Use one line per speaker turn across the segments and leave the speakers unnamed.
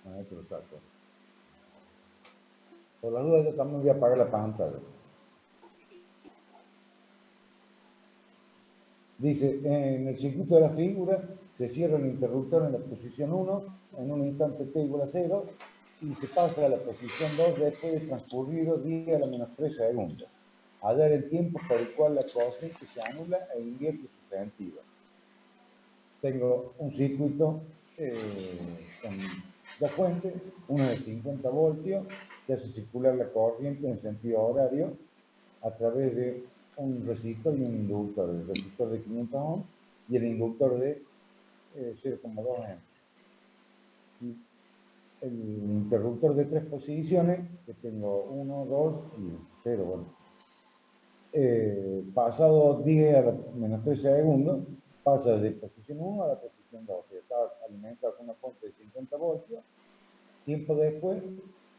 Pero está claro. Por la duda yo también voy a apagar la pantalla. Dice, en el circuito de la figura se cierra el interruptor en la posición 1 en un instante t igual a 0 y se pasa a la posición 2 después de transcurridos 10 a la menos 3 segundos. Hallar el tiempo por el cual la corriente se anula e invierte su sentido. Tengo un circuito con dos fuentes, una de 50 voltios, que hace circular la corriente en sentido horario a través de un resistor y un inductor, el resistor de 500 ohms y el inductor de 0,2 amperes. Y el interruptor de 3 posiciones, que tengo 1, 2 y 0, bueno. Pasado 10 a la menos 3 segundos, pasa de posición 1 a la posición 2. O sea, está alimentado con una fuente de 50 voltios. Tiempo después,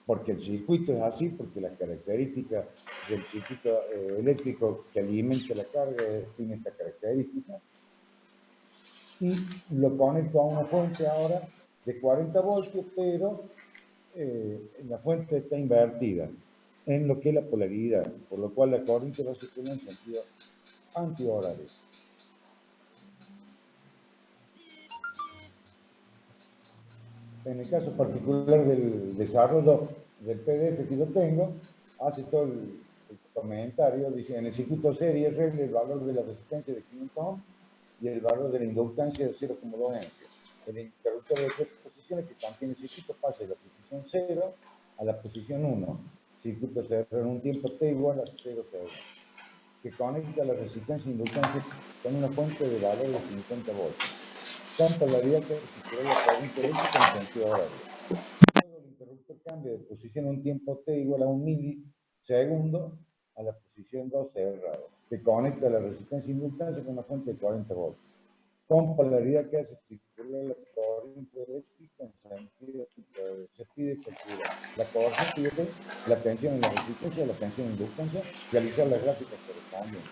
porque el circuito es así, porque las características del circuito eléctrico que alimenta la carga tiene esta característica, y lo conecto a una fuente ahora de 40 voltios, pero la fuente está invertida en lo que es la polaridad, por lo cual la corriente va a circular en sentido antihorario. En el caso particular del desarrollo del PDF que yo tengo, hace todo el comentario, dice, en el circuito serie regle el valor de la resistencia de 500 ohms y el valor de la inductancia de 0,2 amperes. El interruptor de 3 posiciones que contiene el circuito pasa de la posición 0 a la posición 1. El circuito se cerró en un tiempo t igual a 0 segundos, que conecta la resistencia e inductancia con una fuente de valor de 50 voltios, con polaridad que hace circular la corriente eléctrica en sentido horario. Luego el interruptor cambia de posición a un tiempo t igual a 1 milisegundo a la posición 2 cerrado, que conecta la resistencia e inductancia con una fuente de 40 voltios, con polaridad que hace circular la corriente eléctrica en sentido, se pide calcular la corriente, la tensión en la resistencia, la tensión en inductancia, realizar las gráficas correspondientes.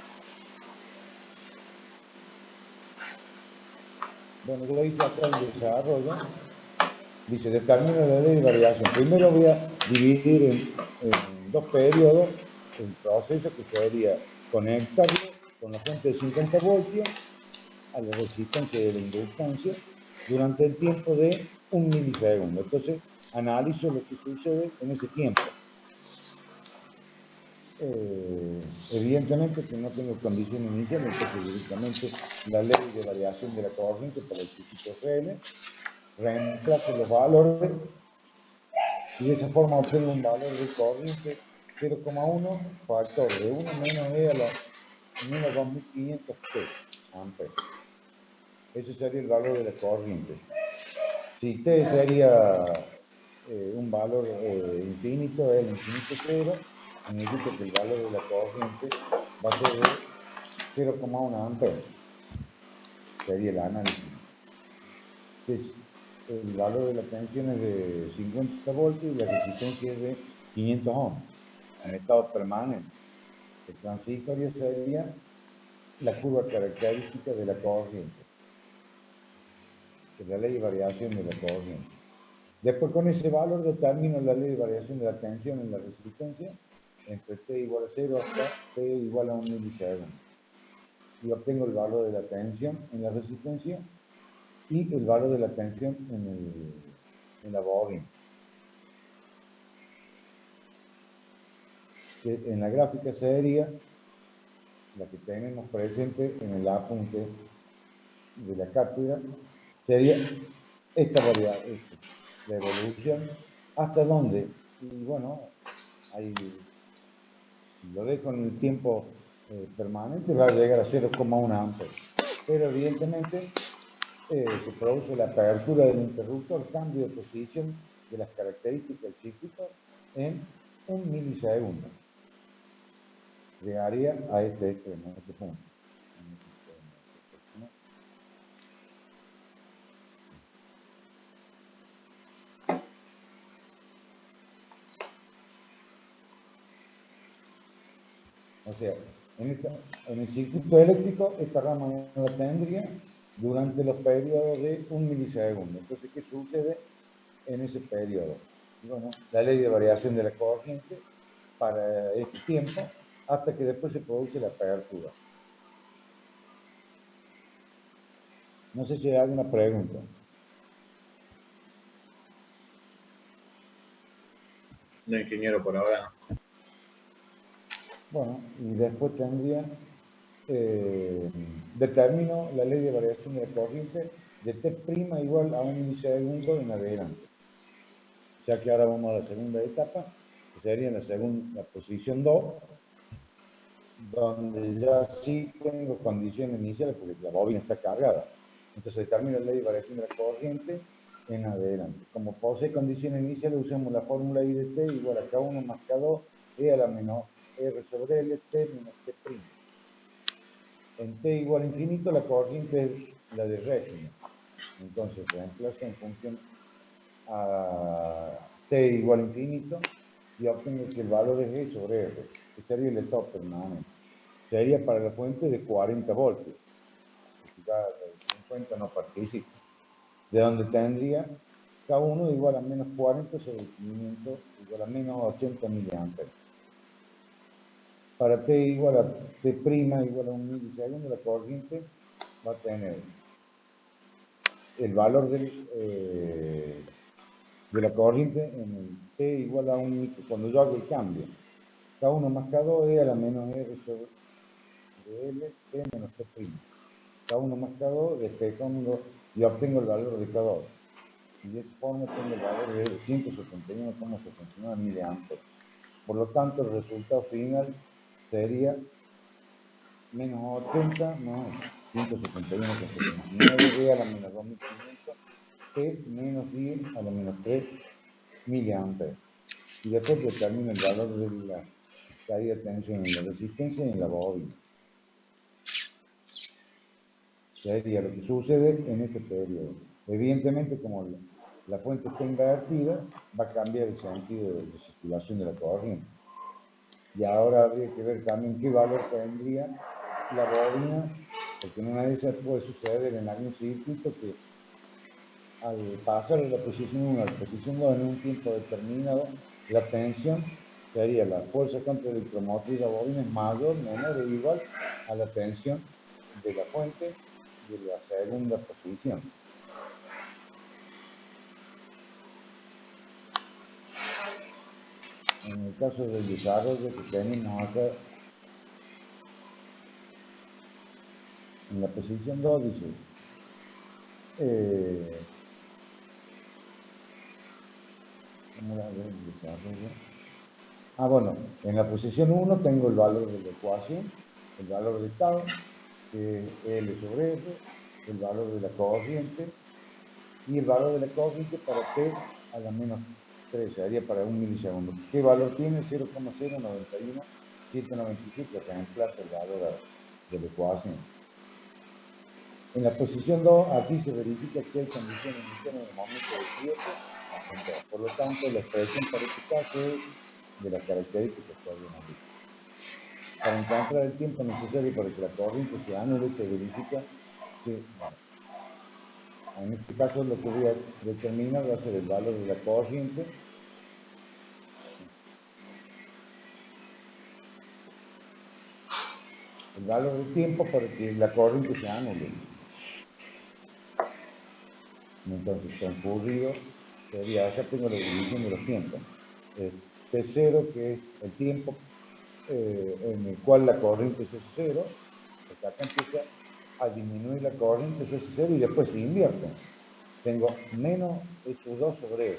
Bueno, yo hice acá el desarrollo. Dice, determina la ley de variación. Primero voy a dividir en dos periodos el proceso, que sería conectarlo con la fuente de 50 voltios a la resistencia de la inductancia durante el tiempo de 1 milisegundo. Entonces, analizo lo que sucede en ese tiempo. Evidentemente que no tengo condición inicial, entonces directamente la ley de variación de la corriente para el circuito RL, reemplazo los valores y de esa forma obtengo un valor de corriente 0,1 factor de 1 menos E a la menos 2500 T amperes. Ese sería el valor de la corriente. Si T sería un valor infinito, el infinito cero, significa que el valor de la corriente va a ser de 0,1 amperes. Sería el análisis. Entonces, el valor de la tensión es de 50 voltios y la resistencia es de 500 ohms en estado permanente. El transitorio sería la curva característica de la corriente, de la ley de variación de la corriente. Después, con ese valor determino la ley de variación de la tensión en la resistencia entre t igual a 0 hasta t igual a 1 milisegundo. Y obtengo el valor de la tensión en la resistencia y el valor de la tensión en la bobina. Que en la gráfica sería la que tenemos presente en el apunte de la cátedra, sería esta variable, la evolución, hasta dónde. Y bueno, ahí, si lo dejo en el tiempo permanente, va a llegar a 0,1 amperes. Pero evidentemente se produce la apertura del interruptor, cambio de posición de las características del circuito en 1 milisegundo. Llegaría a este extremo, a este punto. O sea, en el circuito eléctrico, esta rama no la tendría durante los periodos de 1 milisegundo. Entonces, ¿qué sucede? en ese periodo. Y bueno, la ley de variación de la corriente para este tiempo hasta que después se produce la apertura. No sé si hay alguna pregunta.
No, ingeniero, por ahora no.
Bueno, y después tendría, determino la ley de variación de la corriente de T' igual a 1 milisegundo en adelante. Ya que ahora vamos a la segunda etapa, que sería la posición 2, donde ya sí tengo condiciones iniciales porque la bobina está cargada. Entonces determino la ley de variación de la corriente en adelante. Como posee condiciones iniciales, usamos la fórmula I de T igual a K1 más K2 E a la menos R sobre L, T menos T'. En T igual a infinito, la corriente es la del régimen. Entonces reemplazo en función a T igual a infinito y obtengo que el valor es E sobre R, que sería el estado permanente. Sería para la fuente de 40 voltios, porque ya el 50 no participa. De donde tendría K1 igual a menos 40 sobre 500 igual a menos 80 miliamperes. Para T igual a T' igual a 1 milisegundo, la corriente va a tener el valor de la corriente en el T igual a 1 micro, cuando yo hago el cambio. K1 más K2 es a la menos R sobre L, T menos T'. K1 más K2, despejando y obtengo el valor de K2. Y de esa forma tengo el valor de 171,79 miliamperes. Por lo tanto, el resultado final sería menos 80 más 171,79 E a la menos 2500, T menos 10 a la menos 3 miliamperes. Y después determino el valor de la caída de tensión en la resistencia y en la bobina. Sería lo que sucede en este periodo. Evidentemente, como la fuente está invertida, va a cambiar el sentido de circulación de la corriente. Y ahora habría que ver también qué valor tendría la bobina, porque en una de esas puede suceder en algún circuito que al pasar de la posición 1 a la posición 2 en un tiempo determinado, la tensión sería la fuerza contra electromotriz de la bobina es mayor, menor o igual a la tensión de la fuente de la segunda posición. En el caso del desarrollo que tenemos acá, en la posición 2 dice, ¿cómo la ve el desarrollo? Ah, bueno, en la posición 1 tengo el valor de la ecuación, el valor de tau, que es L sobre R, el valor de la corriente, y el valor de la corriente para T a la menos 3, sería para 1 milisegundo. ¿Qué valor tiene? 0,091797, reemplaza el valor de la ecuación. En la posición 2, aquí se verifica que hay condiciones iniciales en el momento de 7 en 2. Por lo tanto, la expresión para este caso es de las características que habíamos visto. Para encontrar el tiempo necesario para que la corriente se anule, se verifica que, bueno, en este caso lo que voy a determinar va a ser el valor de la corriente el valor del tiempo para que la corriente se anule. Entonces, transcurrido, sería, acá tengo la división de los tiempos. T0, que es el tiempo en el cual la corriente se hace cero, porque acá empieza a disminuir la corriente, se hace cero y después se invierte. Tengo menos S2 sobre R.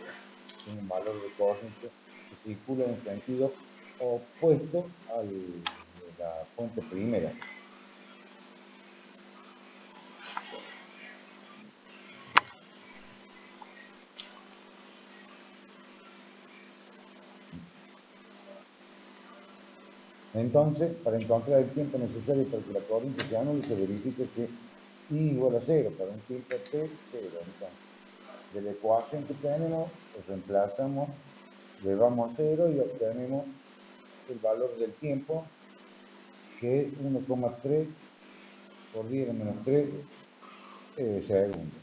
Tengo un valor de corriente que circula en sentido opuesto al de la fuente primera. Entonces, para encontrar el tiempo necesario para que la corriente se anule, se verifica que I igual a 0 para un tiempo T, 0. Entonces, de la ecuación que tenemos, reemplazamos, le vamos a 0 y obtenemos el valor del tiempo, que es 1,3 por 10 a la menos 3 segundos.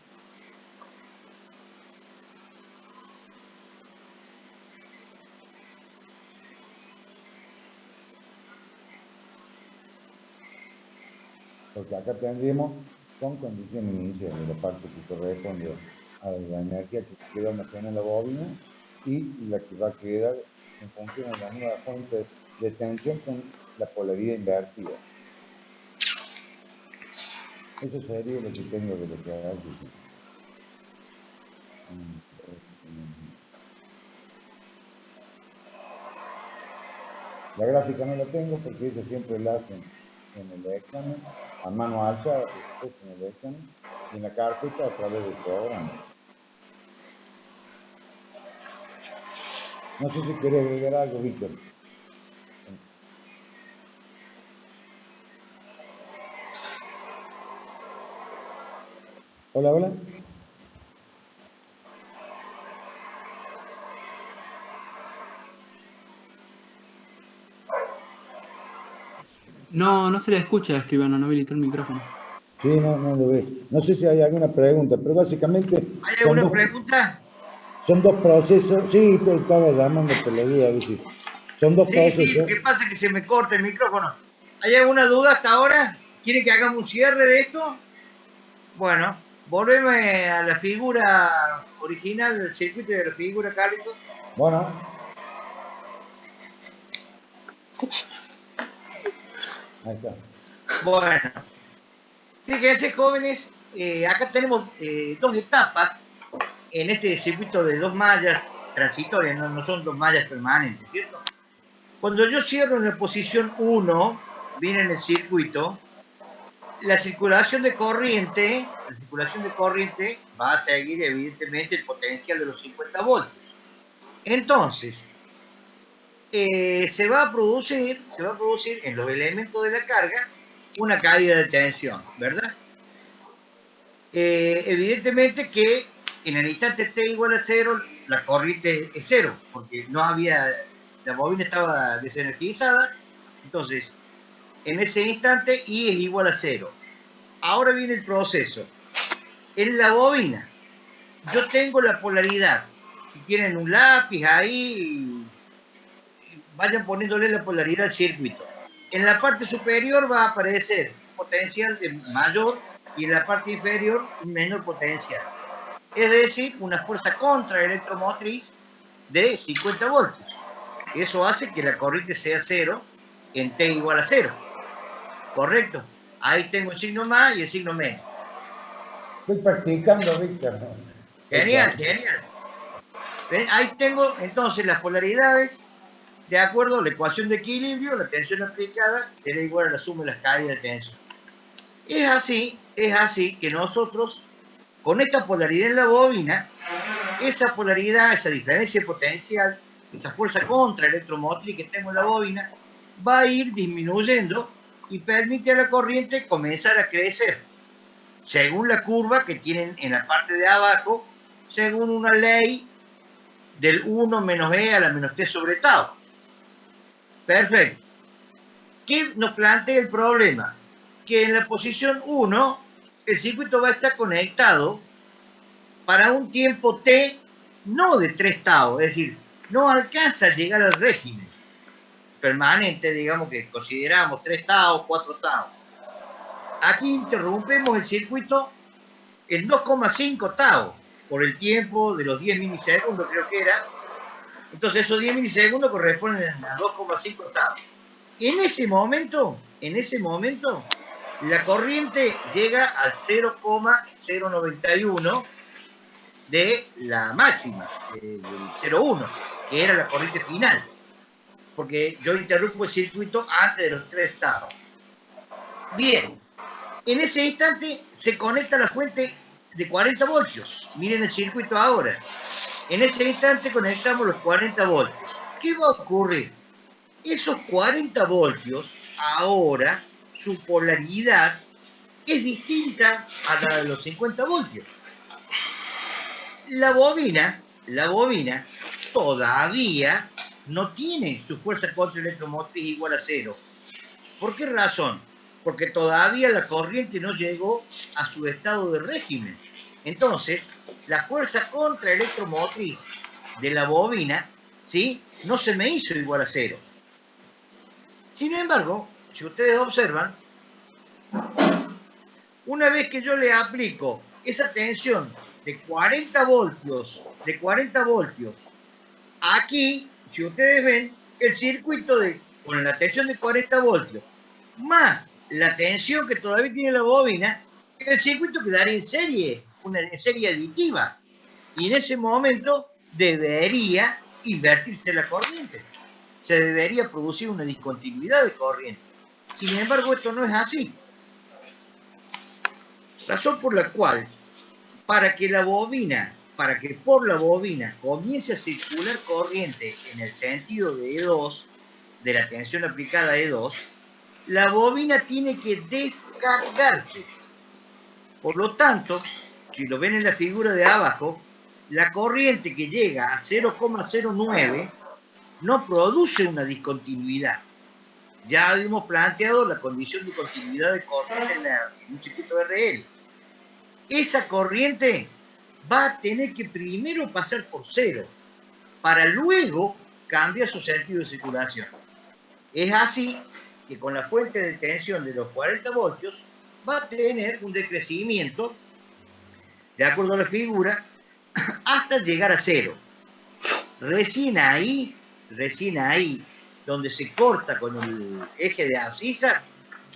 porque acá tendríamos con condición inicial de la parte que corresponde a la energía que queda almacenada en la bobina y la que va a quedar en función de la nueva fuente de tensión con la polaridad invertida. Eso sería lo que tengo que declarar. La gráfica no la tengo porque ella siempre la hacen en el examen, a mano alzada, por supuesto, en el examen, y en la carpeta a través del programa. No sé si querés agregar algo, Víctor. Hola, hola.
No, no se le escucha, escribano, no habilitó el micrófono.
Sí, no lo ve. No sé si hay alguna pregunta, pero básicamente
¿Hay alguna pregunta?
son dos procesos. Sí, te estaba llamando por la duda, a ver si. Son dos
Sí,
procesos.
lo que pasa es que se me corta el micrófono. ¿Hay alguna duda hasta ahora? ¿Quiere que hagamos un cierre de esto? Bueno, volvemos a la figura original del circuito de la figura, Carlitos.
Bueno. Ahí está.
Bueno, fíjense, jóvenes, acá tenemos dos etapas en este circuito de dos mallas transitorias, no son dos mallas permanentes, ¿cierto? Cuando yo cierro en la posición 1, viene en el circuito, la circulación de corriente va a seguir evidentemente el potencial de los 50 voltios. Entonces, se va a producir en los elementos de la carga una caída de tensión, ¿verdad? Evidentemente que en el instante t igual a 0, la corriente es 0, porque no había, la bobina estaba desenergizada, entonces en ese instante I es igual a 0. Ahora viene el proceso. En la bobina, yo tengo la polaridad. Si tienen un lápiz ahí, vayan poniéndole la polaridad al circuito. En la parte superior va a aparecer un potencial mayor y en la parte inferior un menor potencial. Es decir, una fuerza contraelectromotriz de 50 voltios. Eso hace que la corriente sea 0 en T igual a 0. ¿Correcto? Ahí tengo el signo más y el signo menos.
Estoy practicando, Víctor.
Genial, genial. Ahí tengo entonces las polaridades de acuerdo a la ecuación de equilibrio. La tensión aplicada será igual a la suma de las caídas de tensión. Es así que nosotros, con esta polaridad en la bobina, esa polaridad, esa diferencia potencial, esa fuerza contraelectromotriz que tengo en la bobina, va a ir disminuyendo y permite a la corriente comenzar a crecer, según la curva que tienen en la parte de abajo, según una ley del 1 menos E a la menos T sobre tau. Perfecto. ¿Qué nos plantea el problema? Que en la posición 1, el circuito va a estar conectado para un tiempo T no de 3 tau, es decir, no alcanza a llegar al régimen permanente, digamos que consideramos 3 tau, 4 tau. Aquí interrumpimos el circuito en 2,5 tau, por el tiempo de los 10 milisegundos, creo que era. Entonces esos 10 milisegundos corresponden a 2,5 tau. En ese momento, la corriente llega al 0,091 de la máxima, del 0,1, que era la corriente final. Porque yo interrumpo el circuito antes de los 3 tau. Bien, en ese instante se conecta la fuente de 40 voltios. Miren el circuito ahora. En ese instante conectamos los 40 voltios. ¿Qué va a ocurrir? Esos 40 voltios, ahora, su polaridad es distinta a la de los 50 voltios. La bobina todavía no tiene su fuerza contraelectromotriz igual a 0. ¿Por qué razón? Porque todavía la corriente no llegó a su estado de régimen. Entonces, la fuerza contraelectromotriz de la bobina, ¿sí?, no se me hizo igual a 0. Sin embargo, si ustedes observan, Una vez que yo le aplico esa tensión de 40 voltios, aquí, si ustedes ven, el circuito con la tensión de 40 voltios, más la tensión que todavía tiene la bobina, el circuito quedaría en serie, en serie aditiva. Y en ese momento debería invertirse la corriente. Se debería producir una discontinuidad de corriente. Sin embargo, esto no es así. Razón por la cual, para que por la bobina comience a circular corriente en el sentido de E2, de la tensión aplicada a E2, la bobina tiene que descargarse. Por lo tanto, si lo ven en la figura de abajo, la corriente que llega a 0,09 no produce una discontinuidad. Ya habíamos planteado la condición de continuidad de corriente en un circuito RL. Esa corriente va a tener que primero pasar por cero, para luego cambiar su sentido de circulación. Es así que con la fuente de tensión de los 40 voltios va a tener un decrecimiento, de acuerdo a la figura, hasta llegar a cero. Recién ahí, donde se corta con el eje de abscisas,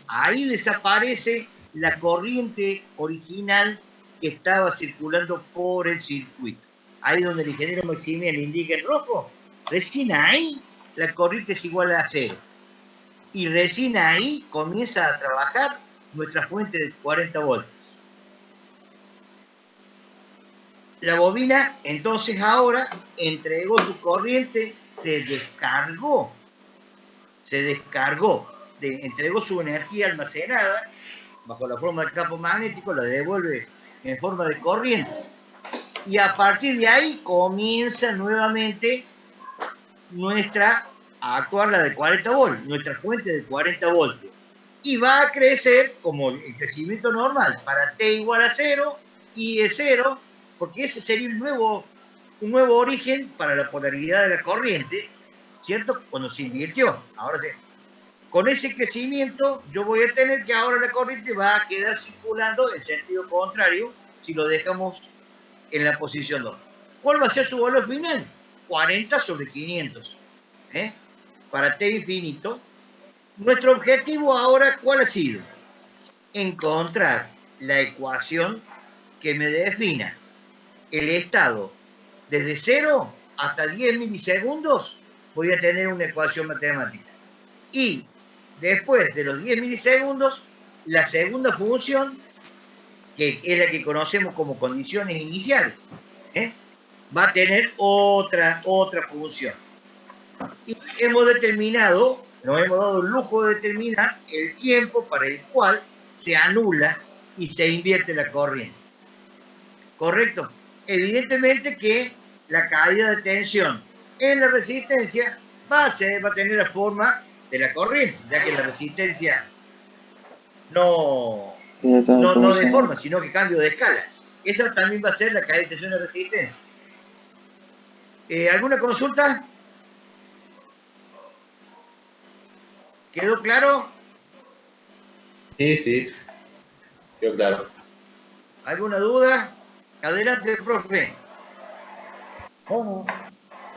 ahí desaparece la corriente original que estaba circulando por el circuito. Ahí donde el ingeniero Maximiano le indica en rojo, recién ahí la corriente es igual a cero. Y recién ahí comienza a trabajar nuestra fuente de 40 voltios. La bobina entonces ahora entregó su corriente, se descargó, entregó su energía almacenada bajo la forma del campo magnético, la devuelve en forma de corriente. Y a partir de ahí comienza nuevamente a actuar la de 40 voltios, nuestra fuente de 40 voltios. Y va a crecer como el crecimiento normal, para T igual a 0, y es 0, porque ese sería un nuevo origen para la polaridad de la corriente, ¿cierto? Cuando se invirtió. Ahora sí. Con ese crecimiento, yo voy a tener que ahora la corriente va a quedar circulando en sentido contrario si lo dejamos en la posición 2. ¿Cuál va a ser su valor final? 40 sobre 500. Para T infinito. Nuestro objetivo ahora, ¿cuál ha sido? Encontrar la ecuación que me defina el estado desde 0 hasta 10 milisegundos. Voy a tener una ecuación matemática. Y después de los 10 milisegundos, la segunda función, que es la que conocemos como condiciones iniciales, va a tener otra función. Y nos hemos dado el lujo de determinar el tiempo para el cual se anula y se invierte la corriente. ¿Correcto? Evidentemente que la caída de tensión en la resistencia va a tener la forma de la corriente, ya que la resistencia no deforma, sino que cambio de escala. Esa también va a ser la caída de tensión de la resistencia. ¿Alguna consulta? ¿Quedó claro?
Sí, quedó claro.
¿Alguna duda? Adelante, profe.
Bueno,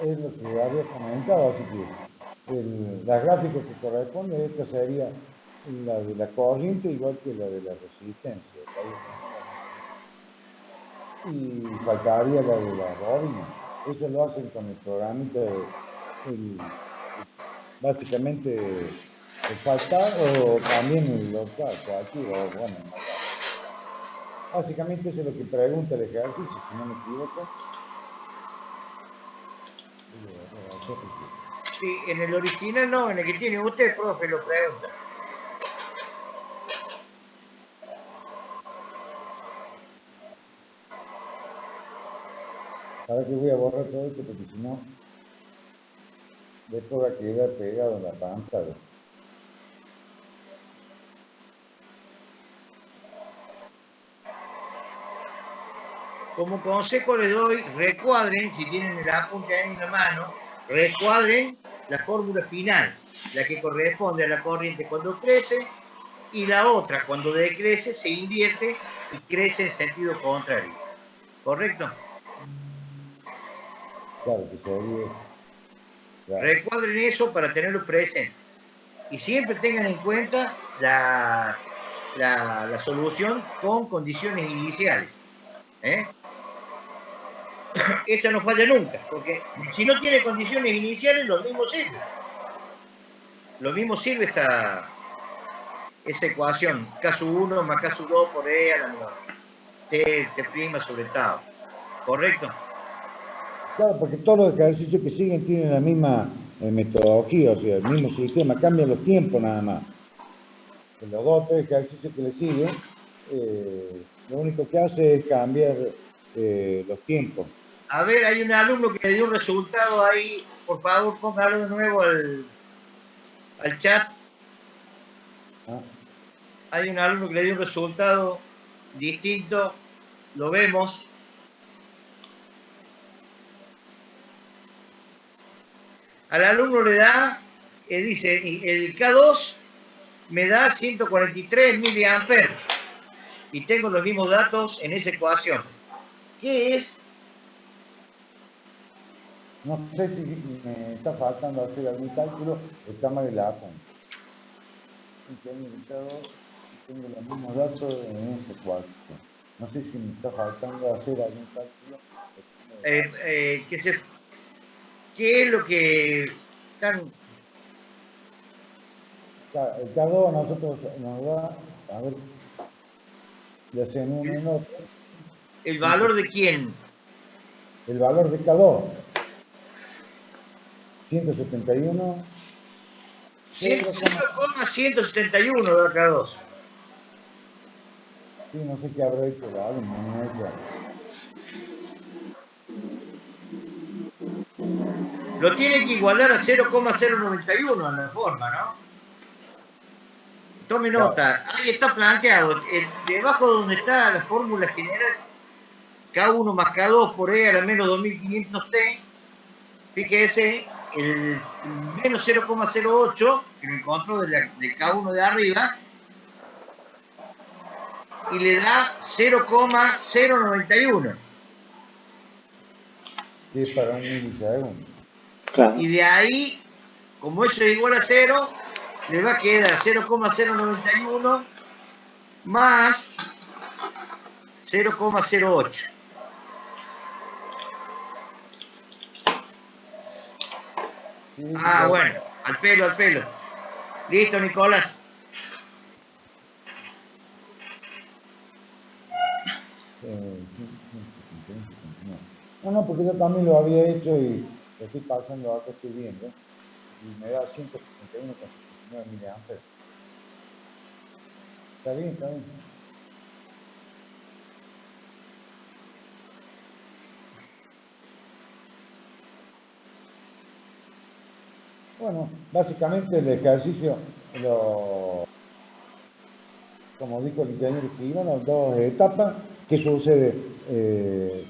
es lo que había comentado, así que la gráfica que corresponde, esta sería la de la corriente igual que la de la resistencia. Y faltaría la de la bobina. Eso lo hacen con el programita, básicamente el faltar o también el local, cualquiera, bueno. Básicamente eso es lo que pregunta el ejercicio, si no me equivoco.
Sí, en el original no, en el que tiene usted, profe, lo pregunta.
Ahora que voy a borrar todo esto porque si no, después va a quedar pegado en la pantalla.
Como consejo les doy, recuadren, si tienen el apunte ahí en la mano, recuadren la fórmula final, la que corresponde a la corriente cuando crece y la otra, cuando decrece, se invierte y crece en sentido contrario. ¿Correcto?
Claro, que sería. Claro.
Recuadren eso para tenerlo presente. Y siempre tengan en cuenta la solución con condiciones iniciales. Esa no falla nunca, porque si no tiene condiciones iniciales, lo mismo sirve. Lo mismo sirve esa ecuación, K1 más K2 por E a la menor. T' sobre tau. ¿Correcto?
Claro, porque todos los ejercicios que siguen tienen la misma metodología, o sea, el mismo sistema, cambian los tiempos nada más. En los 2 o 3 ejercicios que le siguen, lo único que hace es cambiar los tiempos.
A ver, hay un alumno que le dio un resultado ahí. Por favor, póngalo de nuevo al chat.
¿Ah?
Hay un alumno que le dio un resultado distinto. Lo vemos. Al alumno le da, dice, el K2 me da 143 miliamperes. Y tengo los mismos datos en esa ecuación. ¿Qué es?
No sé si me está faltando hacer algún cálculo, está mal el APON. Tengo los mismos datos en ese ecuación. No sé si me está faltando hacer algún cálculo.
¿Qué es lo que están?
El K2 a nosotros nos da, a ver, le hacen uno en otro.
¿El valor de quién?
El valor de K2, 171.
0,171 de K2.
Sí, no sé qué habrá hecho la alumna, no esa.
Lo tiene que igualar a 0,091 en la forma, ¿no? Tome nota, ahí está planteado, debajo donde está la fórmula general, K1 más K2 por E a la menos 2500T, fíjese, el menos 0,08, que lo encontró del K1 de arriba, y le da 0,091.
Que es para un milisegundo.
Claro.
Y de ahí, como eso es igual a 0, le va a quedar 0,091 más 0,08.
Sí,
Ah, bueno, al pelo. Listo, Nicolás.
No, porque yo también lo había hecho y lo estoy pasando acá, estoy viendo. Y me da 171,69 miliamperes. Está bien. Bueno, básicamente el ejercicio, como dijo el ingeniero Escribano, 2 etapas que sucede en el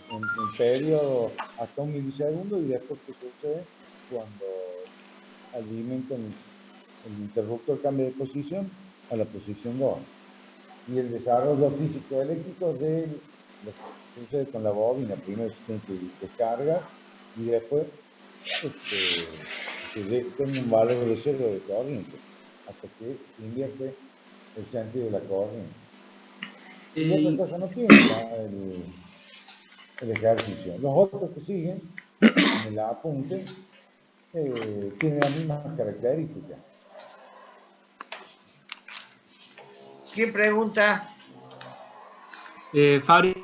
periodo hasta 1 milisegundo y después que sucede cuando alimentan el interruptor cambia de posición a la posición 2. Y el desarrollo físico-eléctrico de lo que sucede con la bobina. Primero se tiene que descargar y después se tenga un valor de 0 de corriente hasta que se invierte el sentido de la corriente. Y otra cosa no tiene el ejercicio. Los otros que siguen en el apunte tienen las mismas características.
¿Quién pregunta?
Fabri.